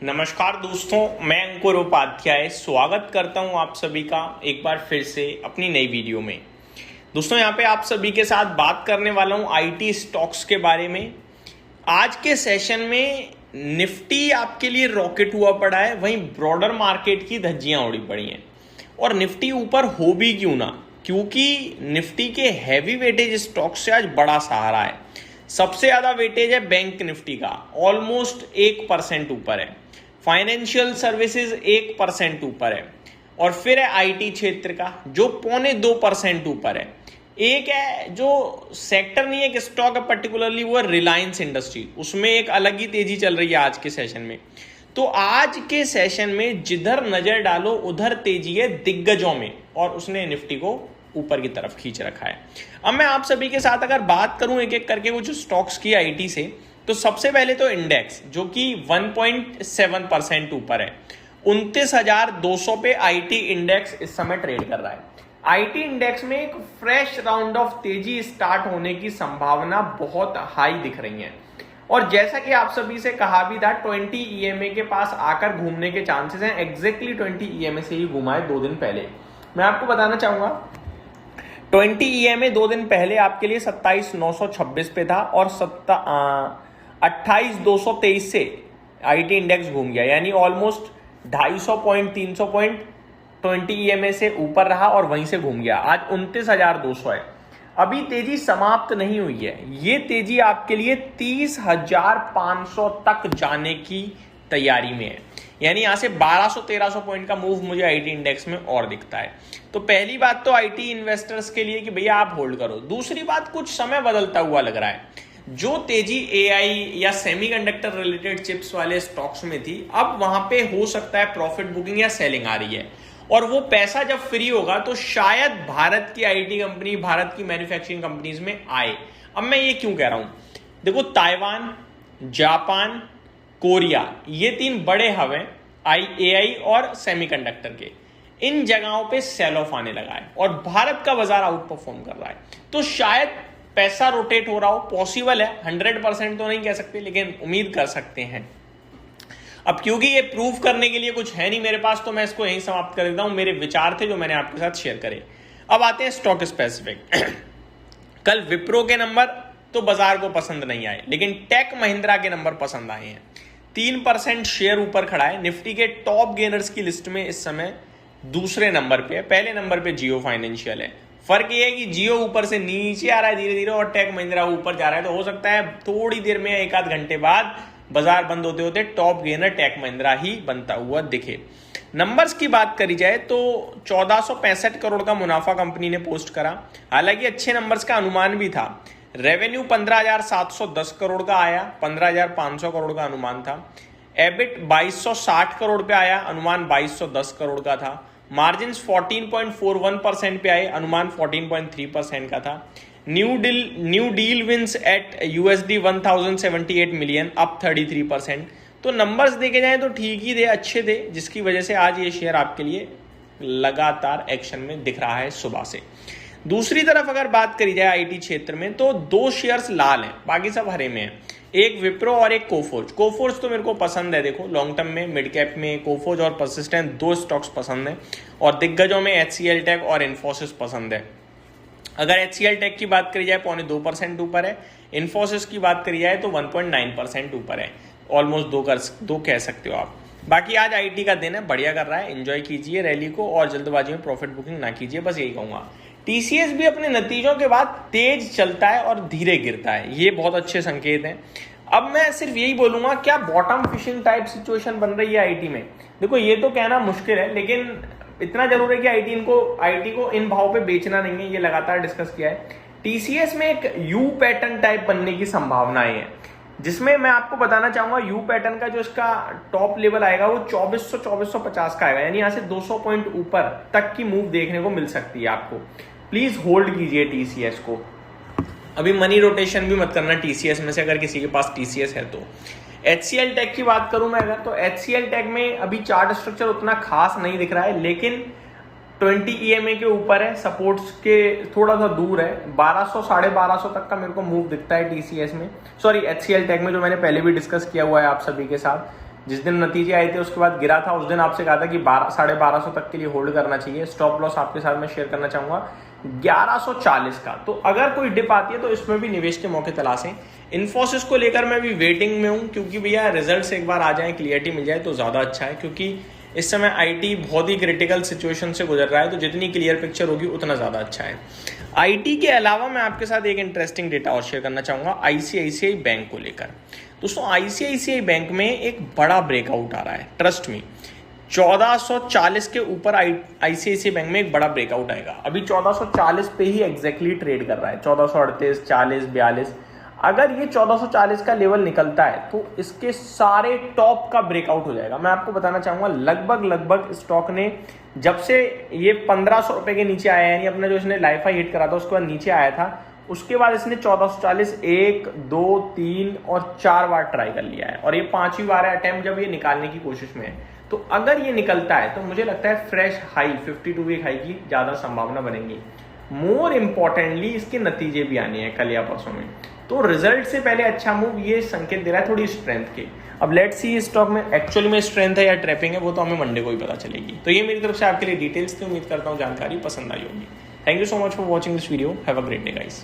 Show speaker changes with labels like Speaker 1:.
Speaker 1: नमस्कार दोस्तों, मैं अंकुर उपाध्याय स्वागत करता हूं आप सभी का एक बार फिर से अपनी नई वीडियो में। दोस्तों यहां पे आप सभी के साथ बात करने वाला हूं आईटी स्टॉक्स के बारे में। आज के सेशन में निफ्टी आपके लिए रॉकेट हुआ पड़ा है, वहीं ब्रॉडर मार्केट की धज्जियां उड़ी पड़ी हैं। और निफ्टी ऊपर हो भी क्यों ना, क्योंकि निफ्टी के हैवी वेटेज स्टॉक्स से आज बड़ा सहारा है। सबसे ज्यादा वेटेज है बैंक निफ्टी का, ऑलमोस्ट 1% ऊपर है। फाइनेंशियल सर्विसेज 1% ऊपर है। और फिर है आईटी क्षेत्र का जो 2.25% ऊपर है। एक है जो सेक्टर नहीं है कि स्टॉक है पर्टिकुलरली, वो है रिलायंस इंडस्ट्री, उसमें एक अलग ही तेजी चल रही है आज के सेशन में। तो आज के सेशन में जिधर नजर डालो उधर तेजी है दिग्गजों में, और उसने निफ्टी को ऊपर की तरफ खींच रखा है। अब मैं आप सभी के साथ अगर बात करूं एक एक करके कुछ स्टॉक्स की आईटी से, तो सबसे पहले तो इंडेक्स जो कि 1.7% ऊपर है, 29,200 पे आईटी इंडेक्स इस समय ट्रेड कर रहा है। आईटी इंडेक्स में एक फ्रेश राउंड ऑफ तेजी स्टार्ट होने की संभावना बहुत हाई दिख रही है। और जैसा कि आप सभी से कहा भी था, 20 ईएमए के पास आकर घूमने के चांसेस हैं। एग्जैक्टली 20 ईएमए से ही घुमा है 2 दिन पहले। मैं आपको बताना चाहूंगा 20 ईएमए 2 दिन पहले आपके लिए 27,926 पे था और 28,223 से आईटी इंडेक्स घूम गया, यानी ऑलमोस्ट 250 पॉइंट 300 पॉइंट 20 ईएमए से ऊपर रहा और वहीं से घूम गया। आज 29,200 है। अभी तेजी समाप्त नहीं हुई है, ये तेजी आपके लिए 30,500 तक जाने की तैयारी में है। यानी यहां से 1200-1300 पॉइंट का मूव मुझे आईटी इंडेक्स में और दिखता है। तो पहली बात तो आईटी इन्वेस्टर्स के लिए कि भैया आप होल्ड करो। दूसरी बात, कुछ समय बदलता हुआ लग रहा है। जो तेजी एआई या सेमीकंडक्टर रिलेटेड चिप्स वाले स्टॉक्स में थी, अब वहां पे हो सकता है प्रॉफिट बुकिंग या सेलिंग आ रही है। और वो पैसा जब फ्री होगा तो शायद भारत की आईटी कंपनी, भारत की मैन्युफैक्चरिंग कंपनीज में आए। अब मैं ये क्यों कह रहा हूं, देखो ताइवान, जापान, कोरिया, ये 3 बड़े हब हैं एआई और सेमीकंडक्टर के। इन जगहों पे सेल ऑफ आने लगा है और भारत का बाजार आउट परफॉर्म कर रहा है। तो शायद पैसा रोटेट हो रहा हो, पॉसिबल है। 100% तो नहीं कह सकते, लेकिन उम्मीद कर सकते हैं। अब क्योंकि ये प्रूफ करने के लिए कुछ है नहीं मेरे पास, तो मैं इसको यहीं समाप्त कर देता हूं। मेरे विचार थे जो मैंने आपके साथ शेयर करे। अब आते हैं स्टॉक स्पेसिफिक। कल विप्रो के नंबर तो बाजार को पसंद नहीं आए, लेकिन टेक महिंद्रा के नंबर पसंद आए हैं। 3% शेयर ऊपर खड़ा है। निफ्टी के टॉप गेनर्स की लिस्ट में इस समय दूसरे नंबर पे है, पहले नंबर पे जियो फाइनेंशियल है। फर्क ये है कि जियो ऊपर से नीचे आ रहा है धीरे धीरे और टेक महिंद्रा ऊपर जा रहा है। तो हो सकता है थोड़ी देर में, 1 आध घंटे बाद बाजार बंद होते होते टॉप गेनर टेक महिंद्रा ही बनता हुआ दिखे। नंबर्स की बात करी जाए तो 1465 करोड़ का मुनाफा कंपनी ने पोस्ट करा। हालांकि अच्छे नंबर्स का अनुमान भी था। रेवेन्यू 15,710 करोड़ का आया, 15,500 करोड़ का अनुमान था। एबिट 2260 करोड़ पे आया, अनुमान 2210 करोड़ का था। मार्जिन 14.41% पे आए, अनुमान 14.3% का था। New deal wins at USD 1078 million, up 33%। तो नंबर्स देखे जाए तो ठीक ही थे, अच्छे थे, जिसकी वजह से आज ये शेयर आपके लिए लगातार एक्शन में दिख रहा है सुबह से। दूसरी तरफ अगर बात करी जाए आईटी क्षेत्र में, तो 2 शेयर्स लाल हैं, बाकी सब हरे में हैं। एक विप्रो और एक कोफोर्ज। कोफोर्ज तो मेरे को पसंद है, देखो लॉन्ग टर्म में मिड कैप में कोफोर्ज और परसिस्टेंट 2 स्टॉक्स पसंद है। और दिग्गजों में HCL टेक और इन्फोसिस पसंद है। अगर HCL टेक की बात करी जाए 0.2% ऊपर है, इन्फोसिस की बात करी जाए तो 1.9% ऊपर है। ऑलमोस्ट 2 कह सकते हो आप। बाकी आज आईटी का दिन है, बढ़िया कर रहा है, एंजॉय कीजिए रैली को और जल्दबाजी में प्रॉफिट बुकिंग ना कीजिए, बस यही कहूंगा। टीसीएस भी अपने नतीजों के बाद तेज चलता है और धीरे गिरता है, ये बहुत अच्छे संकेत हैं। अब मैं सिर्फ यही बोलूंगा, क्या बॉटम फिशिंग टाइप सिचुएशन बन रही है आईटी में? देखो ये तो कहना मुश्किल है, लेकिन इतना जरूर है कि आईटी को इन भाव पे बेचना नहीं है, ये लगातार डिस्कस किया है। टीसीएस में एक यू पैटर्न टाइप बनने की संभावनाएं हैं, जिसमें मैं आपको बताना चाहूंगा यू पैटर्न का जो इसका टॉप लेवल आएगा वो 2450 का आएगा, यानी यहां से 200 पॉइंट ऊपर तक की मूव देखने को मिल सकती है आपको। प्लीज होल्ड कीजिए टीसीएस को। अभी मनी रोटेशन भी मत करना टीसीएस में से, अगर किसी के पास टीसीएस है तो। HCL टेक की बात करूं मैं अगर, तो HCL टेक में अभी चार्ट स्ट्रक्चर उतना खास नहीं दिख रहा है, लेकिन 20 EMA के ऊपर है, सपोर्ट्स के थोड़ा सा दूर है। 1200 1250 तक का मेरे को मूव दिखता है टीसीएस में, सॉरी HCL टेक में, जो मैंने पहले भी डिस्कस किया हुआ है आप सभी के साथ। जिस दिन नतीजे आए थे उसके बाद गिरा था, उस दिन आपसे कहा था कि 1200-1250 तक के लिए होल्ड करना चाहिए। स्टॉप लॉस आपके साथ मैं शेयर करना चाहूंगा 1140 का। तो अगर कोई डिप आती है तो इसमें भी निवेश के मौके तलाशें। इन्फोसिस को लेकर मैं भी वेटिंग में हूं, क्योंकि भैया रिजल्ट एक बार आ जाए, क्लियरिटी मिल जाए तो ज्यादा अच्छा है, क्योंकि इस समय आईटी बहुत ही क्रिटिकल सिचुएशन से गुजर रहा है, तो जितनी क्लियर पिक्चर होगी उतना ज्यादा अच्छा है। आईटी के अलावा मैं आपके साथ एक इंटरेस्टिंग डेटा और शेयर करना चाहूंगा आईसीआईसीआई बैंक को लेकर। दोस्तों आईसीआईसीआई बैंक में एक बड़ा ब्रेकआउट आ रहा है, ट्रस्ट मी। 1440 के ऊपर आईसीआईसीआई बैंक में एक बड़ा ब्रेकआउट आएगा। अभी 1440 पे ही एग्जैक्टली ट्रेड कर रहा है, 1438, 40, 42। अगर ये 1440 का लेवल निकलता है तो इसके सारे टॉप का ब्रेकआउट हो जाएगा। मैं आपको बताना चाहूंगा लगभग स्टॉक ने जब से ये 1500 रुपए के नीचे आया, यानी अपना जो इसने लाइफ हाई हिट करा था उसके बाद नीचे आया था, उसके बाद इसने 1440 1, 2, 3 और 4 बार ट्राई कर लिया है, और ये 5वीं बार है अटेम्प्ट जब ये निकालने की कोशिश में है। तो अगर ये निकलता है तो मुझे लगता है फ्रेश हाई 52 वीक हाई की ज्यादा संभावना बनेगी। मोर इंपॉर्टेंटली इसके नतीजे भी आने हैं कल या परसों में, तो रिजल्ट से पहले अच्छा मूव ये संकेत दे रहा है थोड़ी स्ट्रेंथ के। अब लेट्स सी स्टॉक में एक्चुअली में स्ट्रेंथ है या ट्रैपिंग है, वो तो हमें मंडे को ही पता चलेगी। तो ये मेरी तरफ से आपके लिए डिटेल्स थी, उम्मीद करता हूँ जानकारी पसंद आई होगी। Thank you so much for watching this video, have a great day guys.